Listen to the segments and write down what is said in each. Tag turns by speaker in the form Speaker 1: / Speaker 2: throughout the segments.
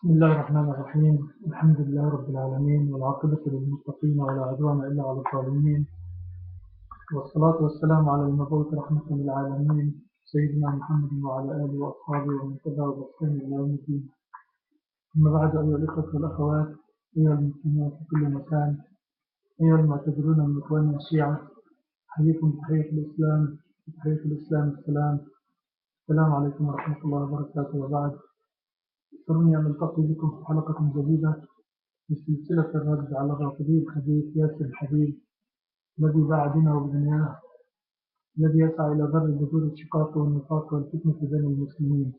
Speaker 1: بسم الله الرحمن الرحيم. الحمد لله رب العالمين، والعاقبة للمتقين ولا عدوان إلا على الظالمين، والصلاة والسلام على المبعوث رحمة للعالمين سيدنا محمد وعلى آله وأصحابه ومن تبعه بإحسان إلى يوم الدين. أما بعد، أيها الإخوة والأخوات، أيها المسلمين في كل مكان، أيها المعتذرون من إخواننا الشيعة، أحييكم بتحية الإسلام السلام. السلام عليكم ورحمة الله وبركاته. وبعد، يسرني أن ألتقي بكم في حلقة جديدة في سلسلة الرد على الرافضي الحديث ياسر الحبيب، الذي باع دينه بدنياه، الذي يسعى إلى ضرب بذور الشقاق والنفاق والفتنة بين المسلمين.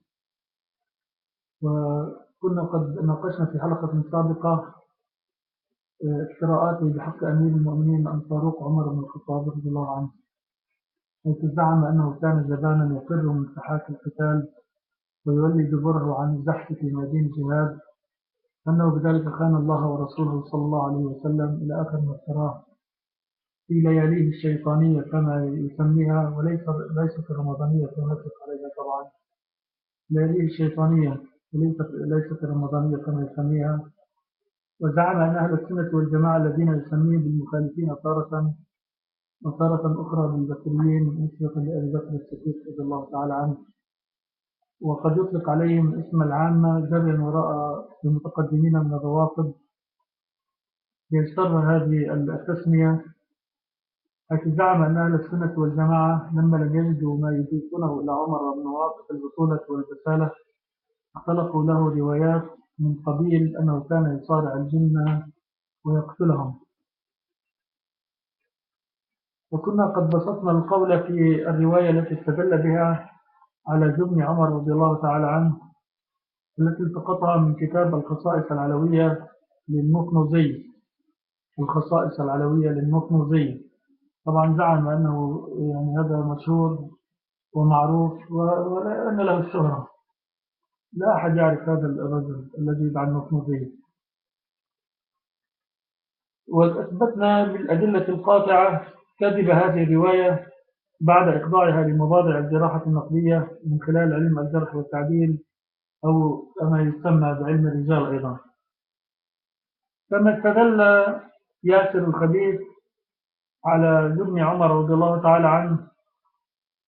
Speaker 1: وكنا قد ناقشنا في حلقة سابقة افتراءاته بحق أمير المؤمنين الفاروق عمر بن الخطاب رضي الله عنه، حيث زعم أنه كان جبانا يفر من ساحات القتال ويولي دبره عن الزحف في ميادين الجهاد، أنه بذلك خان الله ورسوله صلى الله عليه وسلم إلى آخر ما افتراه في لياليه الشيطانية كما يسميها، وليست الرمضانية كما يطلق عليها طبعا، لياليه الشيطانية وليست الرمضانية كما يسميها. وزعم أن أهل السنة والجماعة الذين يسميهم بالمخالفين تارة وتارة أخرى بالبكريين نسبة لأبي بكر الصديق رضي الله تعالى عنه، وقد يطلق عليهم اسم العامة جريا وراء المتقدمين من الروافض ليشتر هذه التسمية، حيث زعم أن أهل السنة والجماعة لما لم يجدوا ما يضيفونه إلى عمر من مواقف البطولة والبسالة اختلقوا له روايات من قبيل أنه كان يصارع الجن ويقتلهم. وكنا قد بسطنا القول في الرواية التي استدل بها على جبن عمر رضي الله تعالى عنه، التي التقطها من كتاب الخصائص العلوية للمكنوزي. الخصائص العلوية للمكنوزي طبعا زعم أنه يعني هذا مشهور ومعروف ولا أن له الشهرة، لا أحد يعرف هذا الرجل الذي يدعى المكنوزي. وأثبتنا بالأدلة القاطعة كذب هذه الرواية بعد إخضاعها لمبادئ الجراحة النقدية من خلال علم الجرح والتعديل، أو كما يسمى بعلم الرجال أيضا. كما استدل ياسر الخبيث على جبن عمر رضي الله تعالى عنه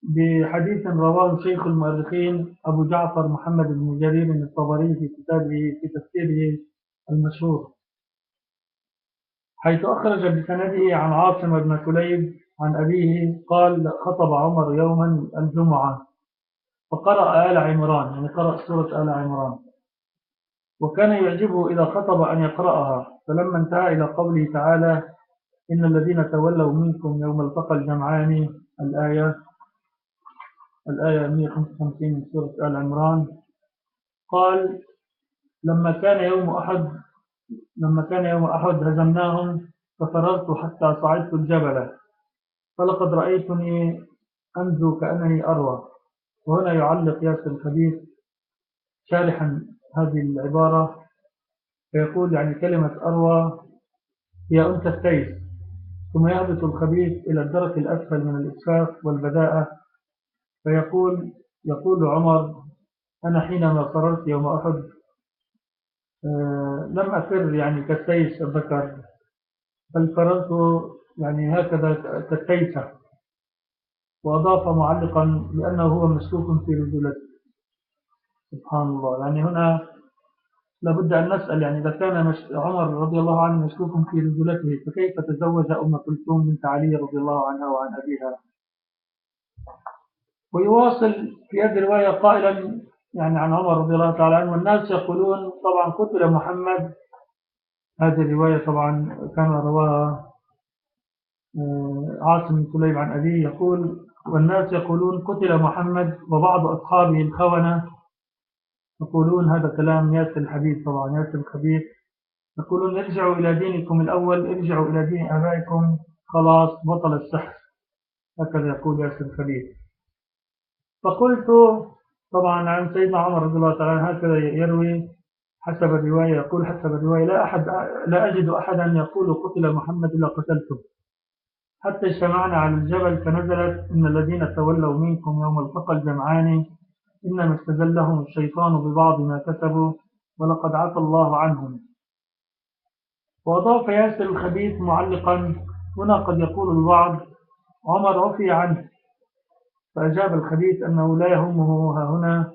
Speaker 1: بحديث رواه شيخ المؤرخين أبو جعفر محمد بن جرير الطبري في كتابه في تفسيره المشهور، حيث أخرج بسنده عن عاصم بن كليب عن أبيه قال: خطب عمر يوما الجمعة فقرأ آل عمران، يعني قرأ سورة آل عمران، وكان يعجبه إذا خطب أن يقرأها، فلما انتهى إلى قوله تعالى: إن الذين تولوا منكم يوم التقى الجمعان، الآية 155 من سورة آل عمران، قال: لما كان يوم أحد هزمناهم ففررت حتى صعدت الجبل فلقد رأيتني أنزو كأنني أروى. وهنا يعلق ياسر الخبيث شارحا هذه العبارة فيقول: يعني كلمة أروى هي أنثى التيس. ثم يهبط الخبيث إلى الدرك الأسفل من الإسفاف والبداءة يقول عمر: أنا حينما فررت يوم أحد لم أفر يعني كالتيس الذكر، بل فررت يعني هكذا كالتيسة. وأضاف معلقا لأنه هو مشكوك في رجولته. سبحان الله، يعني هنا لابد أن نسأل، يعني إذا كان عمر رضي الله عنه مشكوك في رجولته فكيف تزوج أم كلثوم بنت علي رضي الله عنها وعن أبيها؟ ويواصل في هذه الرواية قائلا يعني عن عمر رضي الله تعالى عنه: والناس يقولون، طبعا قتل محمد. هذه الرواية طبعا كان رواها عاصم بن كليب عن أبيه، يقول: والناس يقولون قتل محمد، وبعض أصحابه الخونة يقولون، هذا كلام ياسر الحبيب طبعا، ياسر الخبيث، يقولون: ارجعوا إلى دينكم الأول، ارجعوا إلى دين آبائكم، خلاص بطل السحر. هكذا يقول ياسر الخبيث. فقلت طبعا عن سيدنا عمر رضي الله تعالى هكذا يروي حسب الرواية، يقول حسب الرواية: لا أجد أحدا يقول قتل محمد إلا قتلته، حتى اجتمعنا على الجبل فنزلت: إن الذين تولوا منكم يوم التقى الجمعان إنما استزلهم الشيطان ببعض ما كسبوا ولقد عفى الله عنهم. وأضاف ياسر الخبيث معلقا: هنا قد يقول البعض عمر عفي عنه. فأجاب الخبيث أنه لا يهمه هنا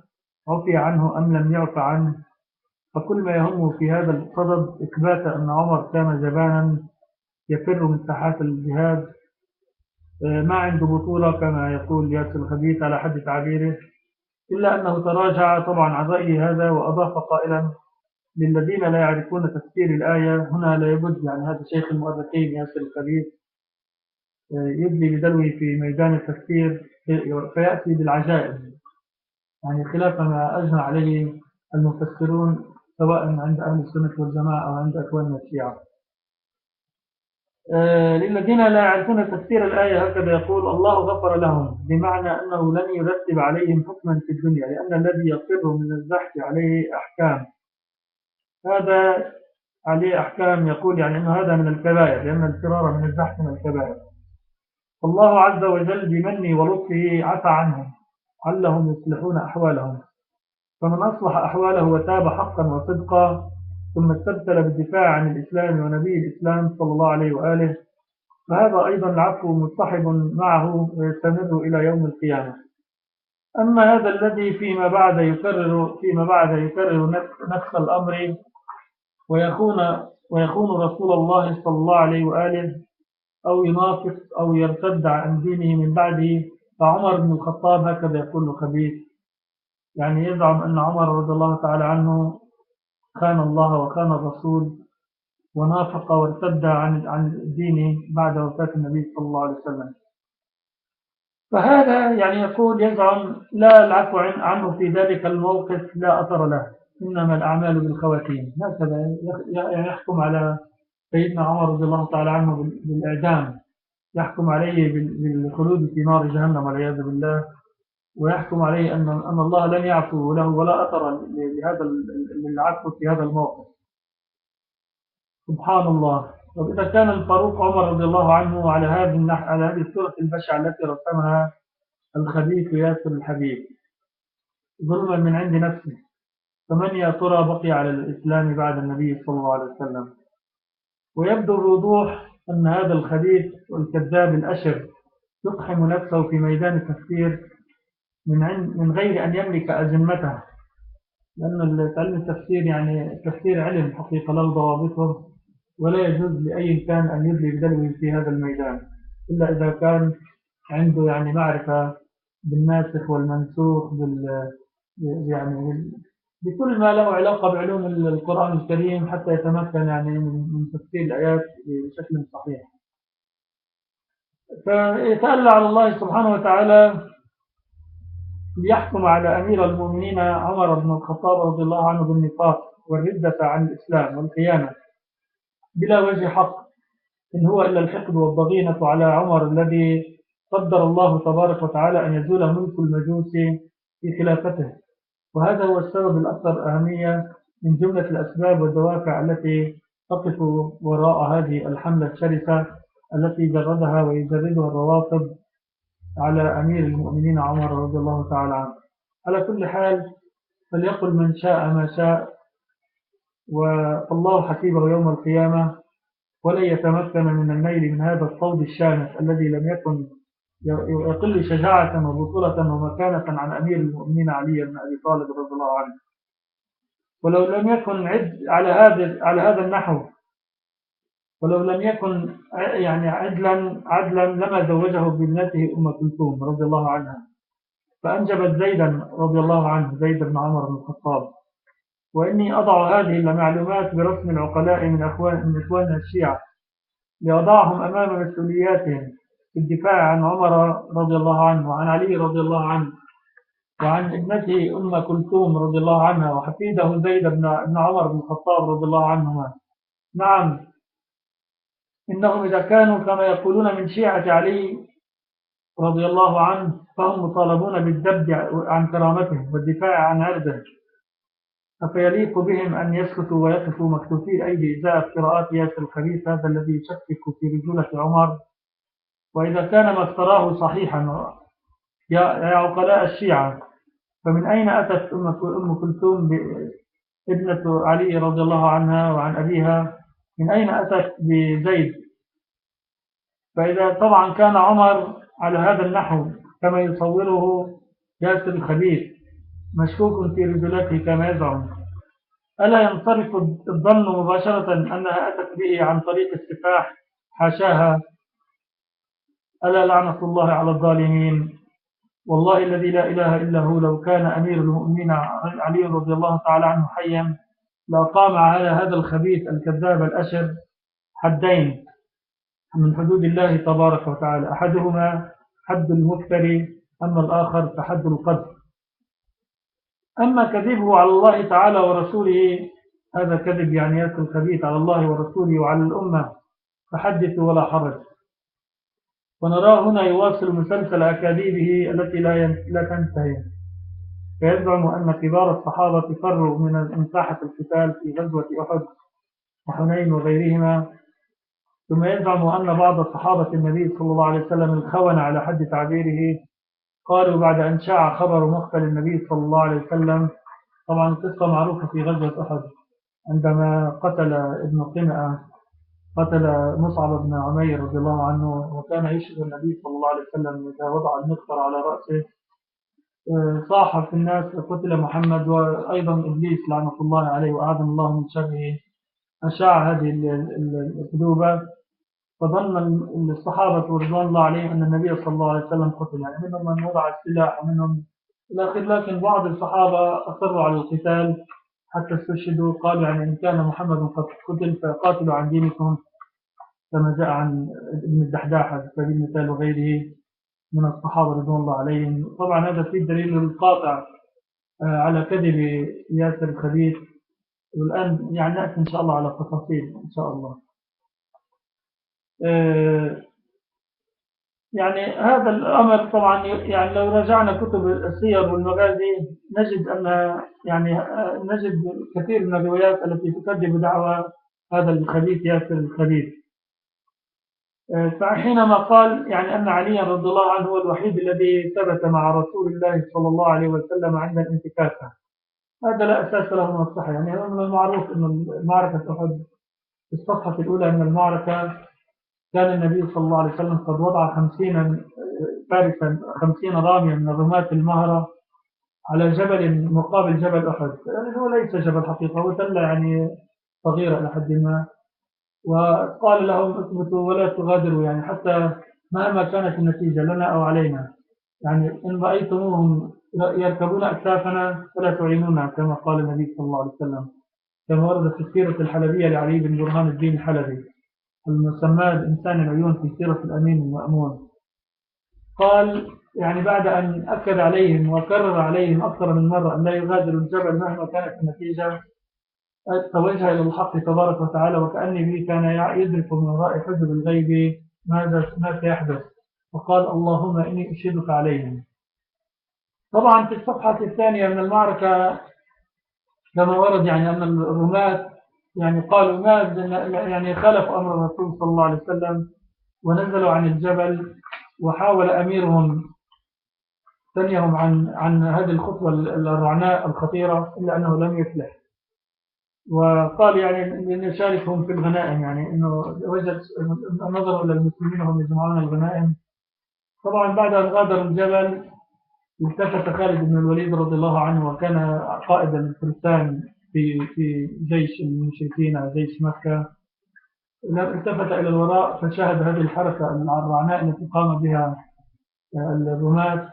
Speaker 1: عفي عنه أم لم يعف عنه، فكل ما يهمه في هذا الصدد إثبات أن عمر كان جبانا يفر من ساحات الجهاد، ما عنده بطولة كما يقول ياسر الخبيث على حد تعبيره، إلا أنه تراجع طبعا عن رأيه هذا، وأضاف قائلا: للذين لا يعرفون تفسير الآية. هنا لا يبد يعني هذا شيخ المؤرخين ياسر الخبيث يدلي بدلوه في ميدان التفسير فيأتي بالعجائب، يعني خلاف ما أجمع عليه المفسرون سواء عند أهل السنة والجماعة أو عند أخواننا الشيعة. للذين لا يعرفون تفسير الآية هكذا يقول: الله غفر لهم، بمعنى أنه لن يرتب عليهم حكما في الدنيا، لأن الذي يفر من الزحف عليه أحكام، هذا عليه أحكام، يقول يعني أنه هذا من الكبائر، لأن الفرار من الزحف من الكبائر. فالله عز وجل بمنه ولطفه عفى عنهم علهم يصلحون أحوالهم، فمن أصلح أحواله وتاب حقا وصدقا ثم استبتل بالدفاع عن الإسلام ونبي الإسلام صلى الله عليه وآله، فهذا أيضا العفو مصطحب معه ويستمر إلى يوم القيامة. أما هذا الذي فيما بعد يكرر نفس الأمر ويخون رسول الله صلى الله عليه وآله، أو ينافق أو يرتد عن دينه من بعده، فعمر بن الخطاب هكذا يقول الخبيث، يعني يزعم أن عمر رضي الله تعالى عنه خان الله وخان الرسول ونافق وارتد عن دينه بعد وفاة النبي صلى الله عليه وسلم. فهذا يعني يقول يزعم لا العفو عنه في ذلك الموقف لا أثر له، إنما الأعمال بالخواتيم. هكذا يعني يحكم على سيدنا عمر رضي الله تعالى عنه بالإعدام، يحكم عليه بالخلود في نار جهنم والعياذ بالله، ويحكم عليه أن الله لن يعفو له ولا أثر للعفو في هذا الموقف. سبحان الله. وإذا كان الفاروق عمر رضي الله عنه على هذه الصورة البشعة التي رسمها الخبيث ياسر الحبيب ظلما من عند نفسه، فمن يا ترى بقي على الإسلام بعد النبي صلى الله عليه وسلم؟ ويبدو بوضوح أن هذا الخبيث والكذاب الأشر يقحم نفسه في ميدان التفسير من غير أن يملك أزمته، لأن علم التفسير يعني التفسير علم حقيقة له ضوابطه، ولا يجوز لأي كان أن يدلي بدلوه في هذا الميدان إلا إذا كان عنده يعني معرفة بالناسخ والمنسوخ يعني بكل ما له علاقة بعلوم القرآن الكريم، حتى يتمكن يعني من تفسير الآيات بشكل صحيح. فيتألى على الله سبحانه وتعالى ليحكم على أمير المؤمنين عمر بن الخطاب رضي الله عنه بالنفاق والردة عن الإسلام والخيانة بلا وجه حق، إن هو إلا الحقد والضغينة على عمر الذي قدر الله تبارك وتعالى أن يزول ملك المجوس في خلافته. وهذا هو السبب الأكثر أهمية من جملة الأسباب والدوافع التي تقف وراء هذه الحملة الشرسة التي جردها ويجردها الروافض على أمير المؤمنين عمر رضي الله تعالى عنه. على كل حال فليقل من شاء ما شاء، والله حسيبه يوم القيامة، ولن يتمكن من النيل من هذا الصوت الشامخ الذي لم يكن يقل شجاعة وبطولة ومكانة عن أمير المؤمنين علي بن أبي طالب رضي الله عنه. ولو لم يكن على هذا النحو، ولو لم يكن يعني عدلا لما زوجه بابنته أم كلثوم رضي الله عنها، فأنجبت زيدا رضي الله عنه، زيد بن عمر بن الخطاب. وإني أضع هذه المعلومات برسم العقلاء من إخواننا الشيعة لأضعهم أمام مسؤولياتهم في الدفاع عن عمر رضي الله عنه وعن علي رضي الله عنه وعن ابنته أم كلثوم رضي الله عنها وحفيده زيد بن عمر بن الخطاب رضي الله عنهما. نعم، إنهم إذا كانوا كما يقولون من شيعة علي رضي الله عنه فهم مطالبون بالذب عن كرامته والدفاع عن عرضه، أفيليق بهم أن يسكتوا ويقفوا مكتوفي الأيدي إزاء قراءات ياسر الخبيث هذا الذي يشكك في رجولة عمر؟ وإذا كان ما افتراه صحيحا يا عقلاء الشيعة، فمن أين أتت أم كلثوم ابنة علي رضي الله عنها وعن أبيها من أين أتت بزيد. فإذا طبعا كان عمر على هذا النحو كما يصوره ياسر الخبيث مشكوك في رجولته كما يزعم، ألا ينصرف الظن مباشرة أنها أتت به عن طريق السفاح؟ حاشاها، ألا لعنة الله على الظالمين. والله الذي لا إله إلا هو لو كان أمير المؤمنين علي رضي الله تعالى عنه حيا لأقام على هذا الخبيث الكذاب الأشر حدين من حدود الله تبارك وتعالى، أحدهما حد المفتري، أما الآخر فحد القذف. أما كذبه على الله تعالى ورسوله هذا كذب يعني ياسر الخبيث على الله ورسوله وعلى الأمة فحدث ولا حرج. ونراه هنا يواصل مسلسل أكاذيبه التي لا تنتهي، فيزعم أن كبار الصحابة فروا من ساحة القتال في غزوة أحد وحنين وغيرهما، ثم يزعم أن بعض صحابة النبي صلى الله عليه وسلم الخون على حد تعبيره قالوا بعد أن شاع خبر مقتل النبي صلى الله عليه وسلم. طبعا القصة معروفة في غزوة أحد عندما قتل ابن قمأة قتل مصعب بن عمير رضي الله عنه، وكان يشهد النبي صلى الله عليه وسلم إذا وضع المقطر على رأسه صاح في الناس قتل محمد، وأيضا إبليس لعنة الله عليه وأعاذنا الله من شره أشاع هذه الكذوبة، فظن الصحابة رضوان الله عليهم أن النبي صلى الله عليه وسلم قتل، يعني منهم من وضع السلاح ومنهم الآخر، لكن بعض الصحابة أصروا على القتال حتى استشهدوا، قالوا يعني إن كان محمد قد قتل فقاتلوا عن دينكم، كما جاء عن ابن الدحداح على سبيل المثال وغيره من الصحابة رضوان الله عليهم. طبعا هذا فيه دليل القاطع على كذب ياسر الخبيث، والآن يعني نأتي إن شاء الله على تفاصيل إن شاء الله. يعني هذا الأمر طبعا يعني لو رجعنا كتب السير والمغازي نجد أن يعني نجد كثير من الروايات التي تكذب دعوى هذا الخبيث ياسر الخبيث. فحينما قال يعني أن علي رضي الله عنه هو الوحيد الذي ثبت مع رسول الله صلى الله عليه وسلم عند الانتكاسة، هذا لا أساس له من الصحة. يعني من المعروف أن معركة أحد في الصفحة الأولى من المعركة كان النبي صلى الله عليه وسلم قد وضع 50 فارسا 50 راميا من الرماة المهرة على جبل مقابل جبل أحد، يعني هو ليس جبل حقيقة، هو تلة يعني صغيرة إلى حد ما، وقال لهم اثبتوا ولا تغادروا، يعني حتى مهما كانت النتيجة لنا أو علينا، يعني إن رأيتموهم يركبون أكتافنا فلا تعينونا، كما قال النبي صلى الله عليه وسلم، كما ورد في السيرة الحلبية لعلي بن برهان الدين الحلبي المسمى بإنسان العيون في سيرة الأمين المأمون. قال يعني بعد أن أكد عليهم وكرر عليهم أكثر من مرة أن لا يغادروا الجبل مهما كانت النتيجة، توجه إلى الحق تبارك وتعالى وكأني به كان يدرك من وراء حجب الغيب ما سيحدث، وقال اللهم إني أشهدك عليهم. طبعا في الصفحة الثانية من المعركة لما ورد يعني أن الرماة يعني قالوا ما يعني خالفوا أمر الرسول صلى الله عليه وسلم ونزلوا عن الجبل، وحاول أميرهم ثنيهم عن هذه الخطوة الرعناء الخطيرة إلا أنه لم يفلح، وقال يعني لنشاركهم في الغنائم، يعني أنه وجد نظروا إلى المسلمين وهم يجمعون الغنائم. طبعا بعد أن غادروا الجبل التفت خالد بن الوليد رضي الله عنه وكان قائد الفرسان في جيش المشركين جيش مكة، التفت إلى الوراء فشاهد هذه الحركة الرعناء التي قام بها الرماة،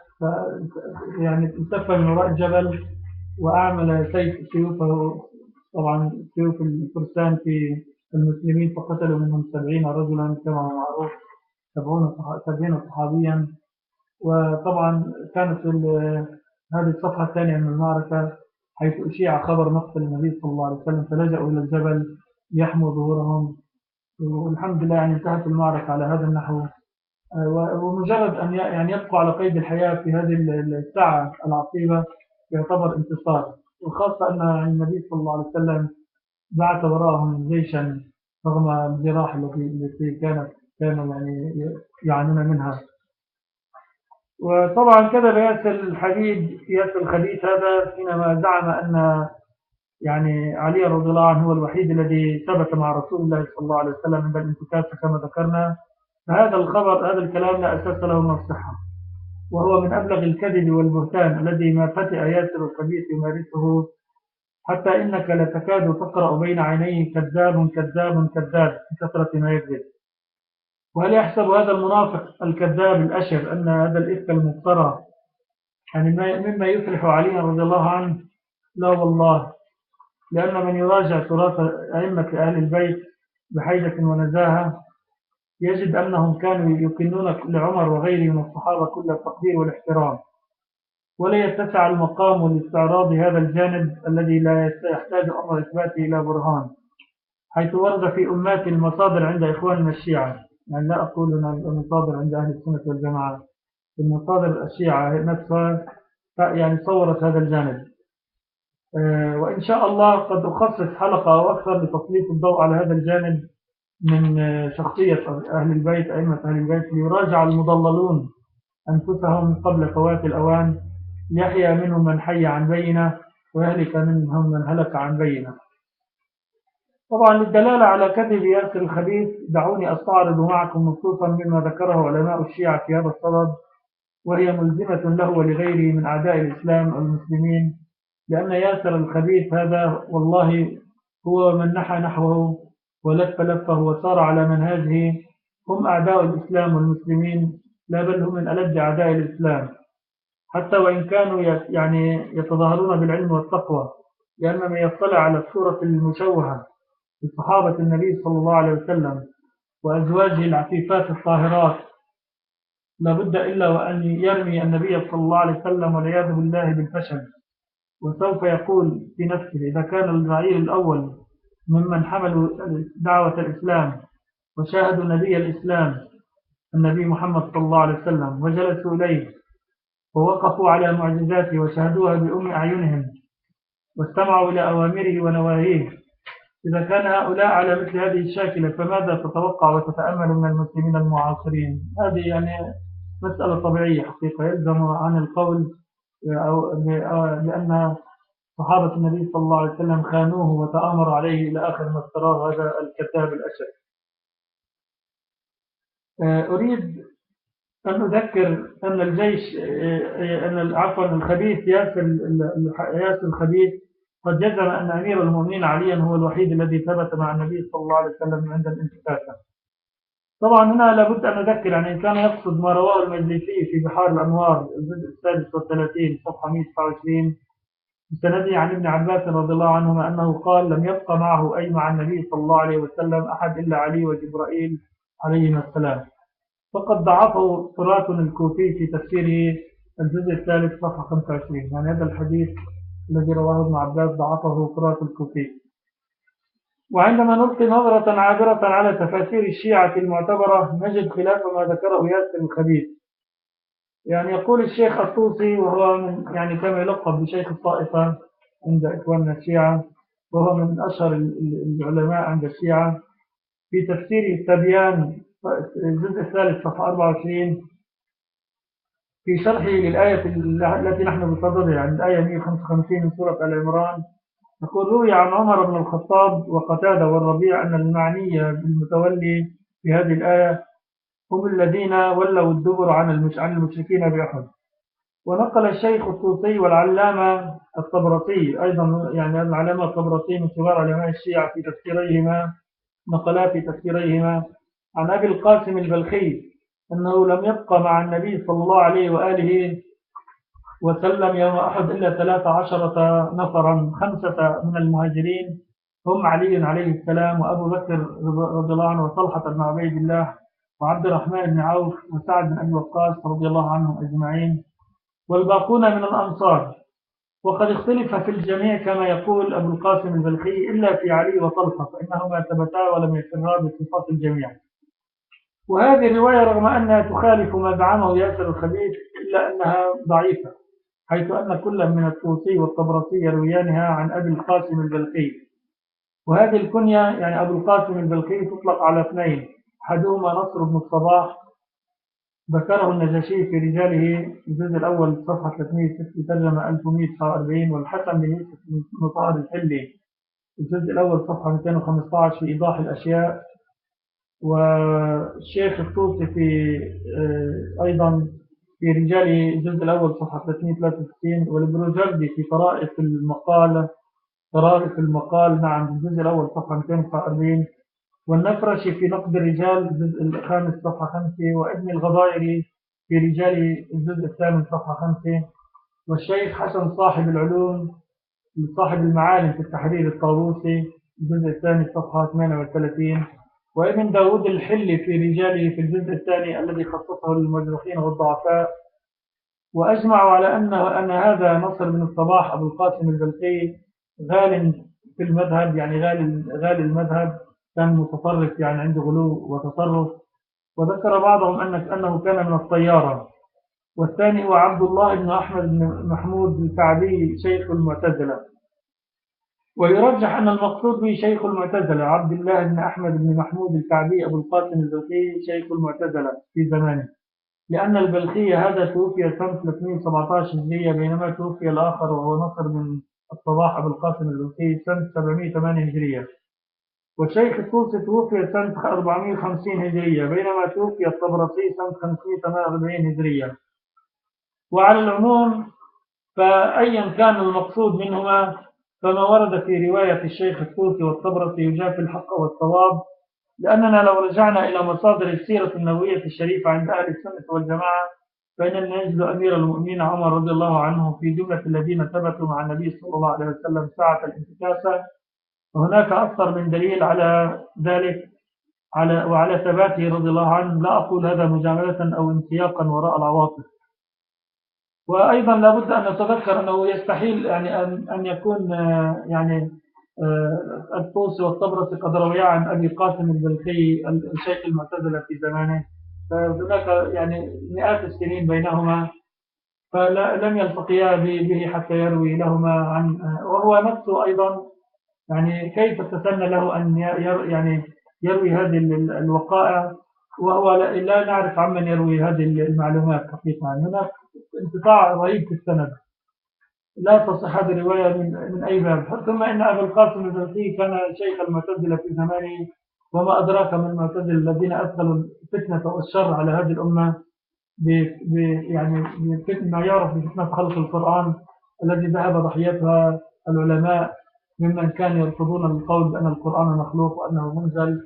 Speaker 1: يعني التف من وراء الجبل وأعمل سيوفه، طبعا سيوف الفرسان في المسلمين، فقتلوا منهم 70 رجلا كما هو معروف، 70 صحابيا. وطبعا كانت هذه الصفحة الثانية من المعركة حيث أشيع خبر مقتل النبي صلى الله عليه وسلم فلجأوا إلى الجبل ليحموا ظهورهم، والحمد لله يعني انتهت المعركة على هذا النحو. ومجرد أن يعني يبقى على قيد الحياة في هذه الساعة العصيبة يعتبر انتصار، وخاصة أن النبي صلى الله عليه وسلم بعث وراءهم جيشا رغم الجراح التي كانوا يعني يعانون منها. وطبعا كذب ياسر الحبيب ياسر الخبيث هذا حينما زعم أن يعني علي رضي الله عنه هو الوحيد الذي ثبت مع رسول الله صلى الله عليه وسلم عند الانتكاسة كما ذكرنا، فهذا الخبر هذا الكلام لا أساس له من الصحة، وهو من أبلغ الكذب والبهتان الذي ما فتئ ياسر الخبيث يمارسه، حتى إنك لتكاد تقرأ بين عينيه كذاب كذاب كذاب من كثرة ما يكذب. وهل يحسب هذا المنافق الكذاب الأشر أن هذا الإفك المفترى يعني مما يفرح علي رضي الله عنه؟ لا والله، لأن من يراجع تراث أئمة أهل البيت بحيدة ونزاهة يجد أنهم كانوا يكنون لعمر وغيره من الصحابة كل التقدير والاحترام، ولا يتسع المقام لاستعراض هذا الجانب الذي لا يحتاج أمر إثباته إلى برهان، حيث ورد في أمات المصادر عند إخواننا الشيعة، يعني لا أقول هنا المصادر عند أهل السنة والجماعة، المصادر الشيعة نفسها يعني صورت هذا الجانب. وإن شاء الله قد أخصص حلقة أو أكثر لتسليط الضوء على هذا الجانب من شخصية أهل البيت أئمة أهل البيت، ليراجع المضللون أنفسهم قبل فوات الأوان، يحيى منهم من حي عن بينة ويهلك منهم من هلك عن بينة. طبعا للدلالة على كذب ياسر الخبيث دعوني أستعرض معكم نصوصا مما ذكره علماء الشيعة في هذا الصدد، وهي ملزمة له ولغيره من أعداء الإسلام والمسلمين، لأن ياسر الخبيث هذا والله هو من نحى نحوه ولف لفه وسار على منهاجه هم أعداء الإسلام والمسلمين، لا بل هم من ألد أعداء الإسلام، حتى وإن كانوا يعني يتظاهرون بالعلم والتقوى، لأن من يطلع على الصورة المشوهة لصحابة النبي صلى الله عليه وسلم وأزواجه العفيفات الطاهرات لابد إلا وأن يرمي النبي صلى الله عليه وسلم والعياذ بالله بالفشل، وسوف يقول في نفسه إذا كان الرعيل الأول ممن حملوا دعوة الإسلام وشاهدوا نبي الإسلام النبي محمد صلى الله عليه وسلم وجلسوا إليه ووقفوا على معجزاته وشاهدوها بأم أعينهم واستمعوا إلى أوامره ونواهيه، إذا كان هؤلاء على مثل هذه الشاكلة فماذا تتوقع وتتأمل من المسلمين المعاصرين؟ هذه يعني مسألة طبيعية حقيقة، يلزم عن القول بأن صحابة النبي صلى الله عليه وسلم خانوه وتآمروا عليه إلى آخر ما افتراه هذا الكتاب الأشد. أريد أن أذكر أن الجيش عفوا الخبيث ياسر الخبيث قد جزم أن أمير المؤمنين عليا هو الوحيد الذي ثبت مع النبي صلى الله عليه وسلم عند الانتكاسة. طبعا هنا لابد أن أذكر يعني إن كان يقصد ما رواه المجلسي في بحار الأنوار الجزء 36 صفحة 129 بسنده عن ابن عباس رضي الله عنهما أنه قال لم يبقى معه أي مع النبي صلى الله عليه وسلم أحد إلا علي وجبرائيل عليهما السلام، فقد ضعفه تراث الكوفي في تفسيره الجزء الثالث صفحة 25، يعني هذا الحديث الذي رواه ابن عباس ضعفه تراث الكوفي. وعندما نلقي نظرة عابرة على تفاسير الشيعة المعتبرة نجد خلاف ما ذكره ياسر الخبيث. يعني يقول الشيخ الطوسي وهو من يعني كما يلقب بشيخ الطائفة عند إخواننا الشيعة، وهو من أشهر العلماء عند الشيعة، في تفسير التبيان الجزء الثالث صفحة 24 في شرحه للآية التي نحن بصددها يعني الآية 155 من سورة آل عمران، يقول روي عن عمر بن الخطاب وقتادة والربيع أن المعنية بالمتولي في هذه الآية هم الذين ولوا الدبر عن المشركين بأحد. ونقل الشيخ الطوسي والعلامة الطبرسي أيضا، يعني العلامة الطبرسي من كبار علماء الشيعة في تفسيريهما، نقلا في تفسيريهما عن أبي القاسم البلخي أنه لم يبقى مع النبي صلى الله عليه وآله وسلم يوم أحد إلا 13 نفرا، 5 من المهاجرين هم علي عليه السلام وأبو بكر رضي الله عنه وطلحة بن عبيد الله وعبد الرحمن بن عوف وسعد بن أبي وقاص رضي الله عنهم أجمعين، والباقون من الأنصار. وقد اختلف في الجميع كما يقول أبو القاسم البلخي إلا في علي وطلحة فإنهما ثبتا ولم يفرا بصفات الجميع. وهذه الرواية رغم أنها تخالف ما زعمه ياسر الخبيث إلا أنها ضعيفة، حيث أن كل من الطوسي والطبرسي يرويانها عن أبي القاسم البلخي، وهذه الكنية يعني أبو القاسم البلخي تطلق على 2، أحدهما نصر بن الصباح ذكره النجاشي في رجاله الجزء الأول صفحة 306 ترجمة 1149، والحسن بن يوسف بن طاهر الحلي الجزء الأول صفحة 215 في إيضاح الأشياء، والشيخ الطوسي في أيضا في رجاله الجزء الأول صفحة 363، والبروجردي في طرائف المقال نعم الجزء الأول صفحة 249، والنفرشي في نقد الرجال الجزء الخامس صفحة 5، وابن الغضائري في رجاله الجزء الثامن صفحة 5، والشيخ حسن صاحب العلوم صاحب المعالم في التحرير الطاووسي الجزء الثاني صفحة 38، وابن داود الحلي في رجاله في الجزء الثاني الذي خصصه للمجروحين والضعفاء. وأجمعوا على أن هذا نصر بن الصباح أبو القاسم البلخي غال في المذهب، يعني غال المذهب، كان متطرف يعني عنده غلو وتطرف. وذكر بعضهم أنه كان من الطيارة. والثاني هو عبد الله بن أحمد بن محمود الكعبي شيخ المعتزلة، ويرجح أن المقصود به شيخ المعتزلة عبد الله بن أحمد بن محمود الكعبي أبو القاسم البلخي شيخ المعتزلة في زمانه، لأن البلخي هذا توفي سنة 317 هجرية، بينما توفي الآخر وهو نصر بن الصباح أبو القاسم البلخي سنة 708 هجرية. والشيخ الطوسي توفي سنة 450 هجرية، بينما توفي الطبرسي سنة 548 هجرية. وعلى العموم فأيا كان المقصود منهما، فما ورد في رواية الشيخ الطوسي والطبرسي يجافي الحق والصواب، لأننا لو رجعنا إلى مصادر السيرة النبوية الشريفة عند أهل السنة والجماعة، فإننا نجد أمير المؤمنين عمر رضي الله عنه في جملة الذين ثبتوا مع النبي صلى الله عليه وسلم ساعة الانتكاسة، وهناك أكثر من دليل على ذلك وعلى ثباته رضي الله عنه. لا أقول هذا مجاملة أو انسياقا وراء العواطف. وأيضا لابد أن نتذكر أنه يستحيل يعني أن يكون يعني الطوسي والطبرسي قد رويا عن أبي قاسم البلخي الشيخ المعتزلة في زمانه، فهناك يعني مئات السنين بينهما، فلم يلتقيا به حتى يروي لهما عن، وهو نفسه أيضا يعني كيف تسنى له أن يعني يروي هذه الوقائع وهو لا نعرف عمن يروي هذه المعلومات حقيقة. هناك انقطاع رهيب في السند، لا تصح هذه الرواية من أي باب. ثم إن أبا القاسم البلخي كان شيخ المعتزلة في زمانه، وما أدراك من المعتزلة الذين أدخلوا الفتنة والشر على هذه الأمة يعني ما يعرف بفتنة خلق القرآن الذي ذهب ضحيتها العلماء ممن كانوا يرفضون القول بأن القرآن مخلوق وأنه منزل،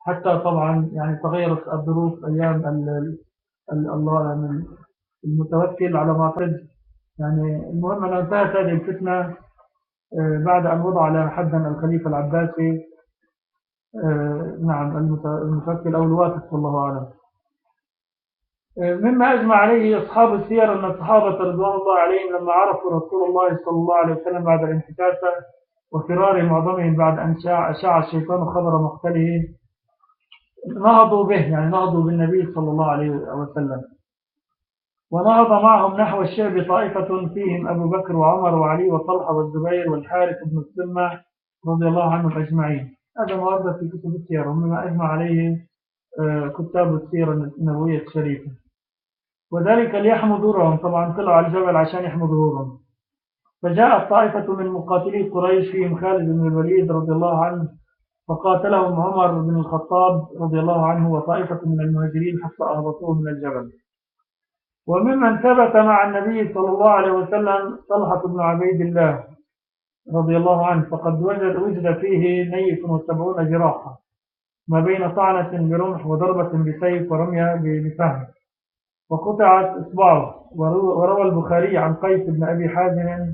Speaker 1: حتى طبعا يعني تغيرت الظروف أيام الله يعني المتوكل على ما قد يعني. المهم أن انتهت هذه الفتنة بعد أن وضع على حدا الخليفة العباسي نعم المتوكل أو الواثق والله أعلم. مما أجمع عليه أصحاب السير أن الصحابة رضوان الله عليهم لما عرفوا رسول الله صلى الله عليه وسلم بعد الانتكاسة وفرار معظمهم بعد أن شاع الشيطان خبر مقتله، نهضوا به، يعني نهضوا بالنبي صلى الله عليه وسلم. ونهض معهم نحو الشعب طائفة فيهم أبو بكر وعمر وعلي وطلحة والزبير والحارث بن السمة رضي الله عنهم أجمعين. هذا ما ورد في كتب السير ومما أجمع عليه كتاب السيرة النبوية الشريفة. وذلك ليحموا دورهم، طبعا طلعوا على الجبل عشان يحموا دورهم. فجاءت طائفة من مقاتلي قريش فيهم خالد بن الوليد رضي الله عنه، فقاتلهم عمر بن الخطاب رضي الله عنه وطائفة من المهاجرين حتى أهبطوه من الجبل. وممن ثبت مع النبي صلى الله عليه وسلم طلحة بن عبيد الله رضي الله عنه، فقد وجد فيه 170 جراحة ما بين طعنة برمح وضربة بسيف ورمية بسهم، وقطعت إصبعه. وروى البخاري عن قيس بن أبي حازم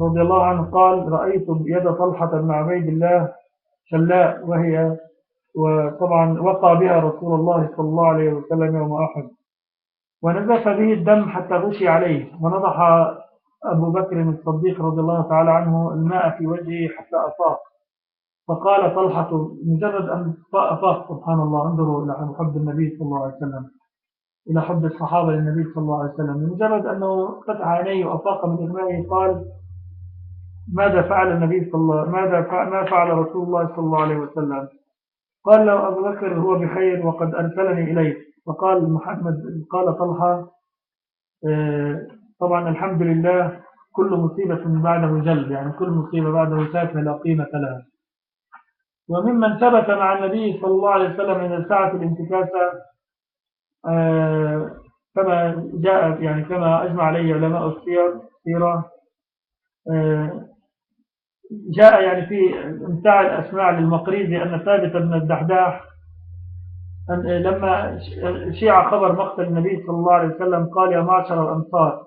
Speaker 1: رضي الله عنه قال: رأيت يد طلحة بن عبيد الله شلاء، وطبعا وقع بها رسول الله صلى الله عليه وسلم يوم أحد، ونزف به الدم حتى غشي عليه، ونضح أبو بكر الصديق رضي الله تعالى عنه الماء في وجهه حتى أفاق. فقال طلحة مجرد أن أفاق، سبحان الله، انظروا إلى حب النبي صلى الله عليه وسلم، إلى حب الصحابة للنبي صلى الله عليه وسلم، مجرد أنه فتح عينيه وأفاق من إغمائه قال: ماذا فعل النبي صلى الله ما فعل رسول الله صلى الله عليه وسلم؟ قال له أبو بكر: هو بخير وقد أرسلني إليك. فقال محمد، قال طلحة طبعا الحمد لله كل مصيبة بعده جلب، يعني كل مصيبة بعده سافة لا قيمة لها. وممن ثبت مع النبي صلى الله عليه وسلم من ساعة الانتكاسة كما جاء، يعني كما أجمع عليه علماء السيرة، جاء يعني في امتاع الأسماع للمقريزي أن ثابت بن الدحداح لما شيع خبر مقتل النبي صلى الله عليه وسلم قال: يا معشر الأنصار،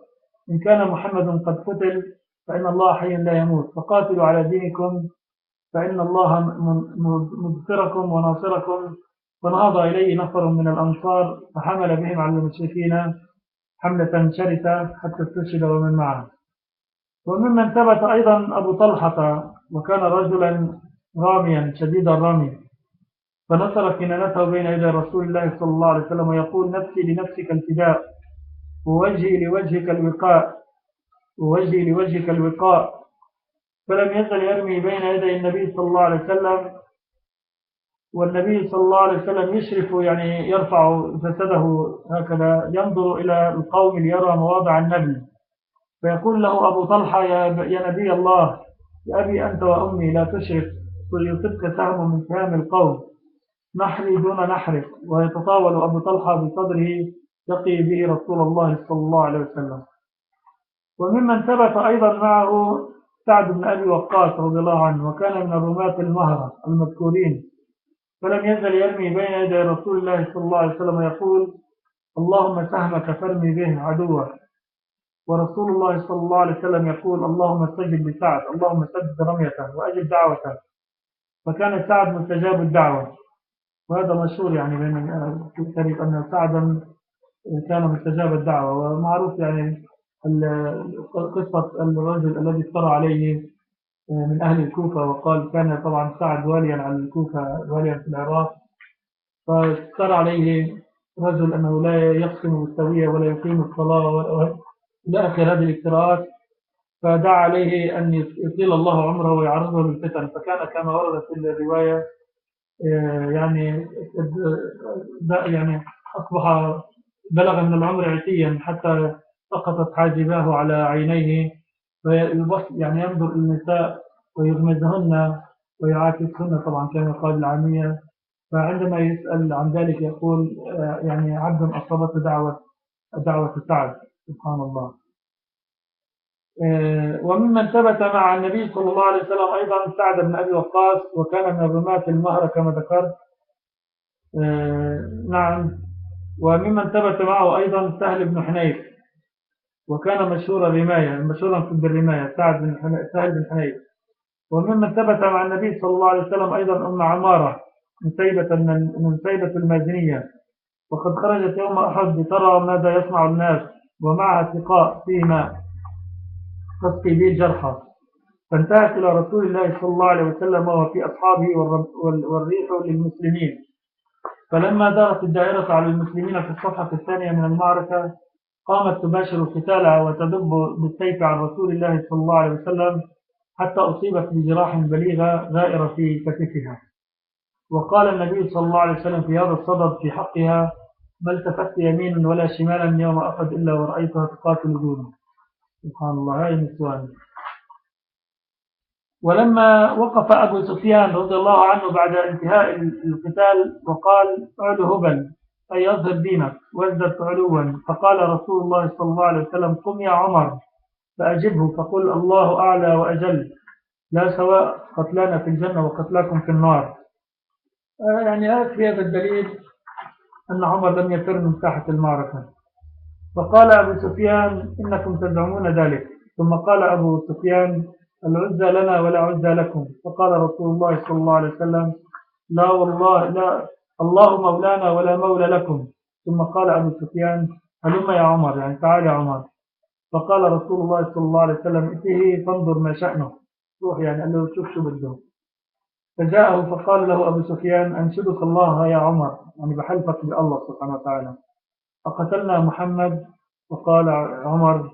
Speaker 1: إن كان محمد قد قتل فإن الله حي لا يموت، فقاتلوا على دينكم فإن الله مذكركم وناصركم. فنهض إليه نفر من الأنصار فحمل بهم على المشركين حملة شرسة حتى استشهد ومن معه. وممن ثبت أيضا أبو طلحة، وكان رجلا راميا شديد الرمي، فنصر كنانته بين يدي رسول الله صلى الله عليه وسلم ويقول: نفسي لنفسك الفداء، ووجهي لوجهك الوقاء، ووجهي لوجهك الوقاء. فلم يزل يرمي بين يدي النبي صلى الله عليه وسلم، والنبي صلى الله عليه وسلم يشرف، يعني يرفع جسده هكذا ينظر إلى القوم ليرى مواضع النبل، فيقول له أبو طلحة: يا نبي الله، يا أبي أنت وأمي لا تشرف، يصبك سهم من سهام القوم، نحري دون نحرك. ويتطاول أبو طلحة بصدره يقي به رسول الله صلى الله عليه وسلم. وممن ثبت أيضا معه سعد بن أبي وقاص رضي الله عنه، وكان من الرماة المهرة المذكورين، فلم يزل يرمي بين يدي رسول الله صلى الله عليه وسلم يقول: اللهم سهمك فارمي به عدوك. ورسول الله صلى الله عليه وسلم يقول: اللهم استجب لسعد، اللهم سدد رميته وأجب دعوته. فكان سعد مستجاب الدعوة، وهذا مشهور يعني في التاريخ أن سعدا كان مستجاب الدعوة. ومعروف يعني قصة الرجل الذي افترى عليه من أهل الكوفة، وقال كان طبعا سعد واليا على الكوفة، واليا في العراق، فافترى عليه رجل أنه لا يقسم بالسوية ولا يقيم الصلاة إلى آخر هذه الافتراءات، فدعا عليه أن يطيل الله عمره ويعرضه للفتن. فكان كما ورد في الرواية يعني أصبح بلغ من العمر عتيا حتى سقطت حاجباه على عينيه، يعني ينظر النساء ويغمزهن ويعاكسهن، طبعا كما قال العامية. فعندما يسأل عن ذلك يقول يعني عبد أصابته دعوة سعد، سبحان الله. وممن ثبت مع النبي صلى الله عليه وسلم أيضا سعد بن أبي وقاص، وكان من الرماة المهرة كما ذكرت. نعم. وممن ثبت معه أيضا سهل بن حنيف، وكان مشهورا بالرماية، سهل بن حنيف. وممن ثبت مع النبي صلى الله عليه وسلم أيضا أم عمارة من سيبة المازنية، وقد خرجت يوم أحد لترى ماذا يصنع الناس، ومعها سقاء فيه ماء تسقي به الجرحى، فانتهت إلى رسول الله صلى الله عليه وسلم وهو في أصحابه والريح للمسلمين. فلما دارت الدائرة على المسلمين في الصفحة الثانية من المعركة، قامت تباشر القتال وتدب بالسيف عن رسول الله صلى الله عليه وسلم، حتى أصيبت بجراح بليغة غائرة في كتفها. وقال النبي صلى الله عليه وسلم في هذا الصدد في حقها: ما التفت يمين ولا شمالا يوم أحد إلا ورأيتها تقاتل دونه. سبحان الله، هاي نسوان. ولما وقف أبو سفيان رضي الله عنه بعد انتهاء القتال وقال: اعلو هبل، أي يظهر دينك وازدد علوا، فقال رسول الله صلى الله عليه وسلم: قم يا عمر فأجبه فقل: الله أعلى وأجل، لا سواء قتلانا في الجنة وقتلاكم في النار. يعني في هذا الدليل أن عمر لم يفر من ساحة المعركة. فقال أبو سفيان: إنكم تزعمون ذلك. ثم قال أبو سفيان: العزى لنا ولا عزى لكم. فقال رسول الله صلى الله عليه وسلم: لا والله، لا، الله مولانا ولا مولى لكم. ثم قال أبو سفيان: هلم يا عمر، يعني تعال يا عمر. فقال رسول الله صلى الله عليه وسلم: ائته فانظر ما شأنه، روح، يعني قال له شوف شو بده. فجاءه فقال له أبو سفيان: أنشدك الله يا عمر، يعني بحلفك بالله سبحانه وتعالى، أقتلنا محمد؟ فقال عمر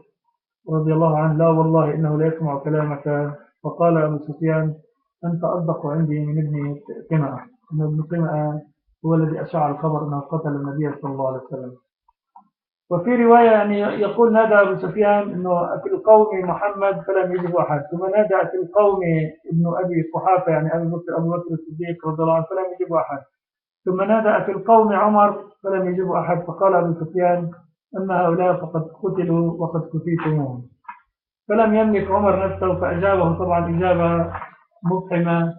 Speaker 1: رضي الله عنه: لا والله إنه لا يسمع كلامك. فقال أبو سفيان: أنت أصدق عندي من ابن قمأة. ابن قمأة هو الذي أشاع الخبر أنه قتل النبي صلى الله عليه وسلم. وفي رواية يعني يقول نادى أبو سفيان أنه في القوم محمد فلم يجب أحد، ثم نادى في القوم ابن أبي قحافة يعني أبو بكر الصديق رضي الله عنه فلم يجب أحد، ثم نادى في القوم عمر فلم يجب أحد، فقال أبو سفيان أما هؤلاء فقد قتلوا وقد كفيتموهم. فلم يملك عمر نفسه فأجابه طبعا إجابة مفهمة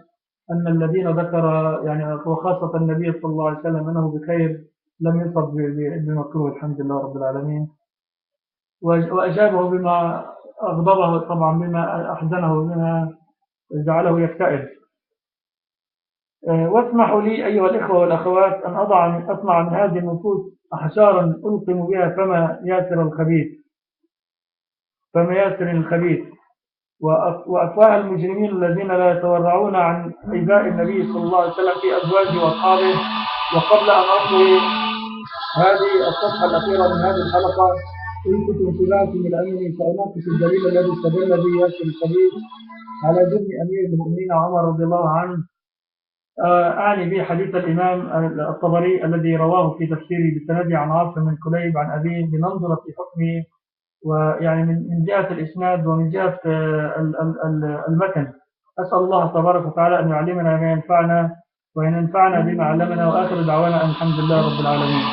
Speaker 1: أن الذين ذكر يعني وخاصة النبي صلى الله عليه وسلم أنه بخير لم يصب بمكروه الحمد لله رب العالمين. وأجابه بما أغضبه طبعا، بما أحزنه، بما جعله يكتئب. واسمحوا لي أيها الإخوة والأخوات أن أصنع من هذه النصوص أحجارا ألقم بها فما ياسر الخبيث، وأفواه المجرمين الذين لا يتورعون عن إيذاء النبي صلى الله عليه وسلم في أزواجه وأصحابه. وقبل أن أطوي هذه الصفحة الأخيرة من هذه الحلقة، إن كنتم انتبهتم إلى أنني سأناقش الدليل الذي استدل به ياسر الحبيب على جرم أمير المؤمنين عمر رضي الله عنه. أعني به حديث الإمام الطبري الذي رواه في تفسيره بسنده عن عاصم بن كليب عن أبيه، لننظر في حكمه، ويعني من جهة الإسناد ومن جهة المتن. أسأل الله تبارك وتعالى أن يعلمنا ما ينفعنا وأن ينفعنا بما علمنا، وآخر دعوانا أن الحمد لله رب العالمين.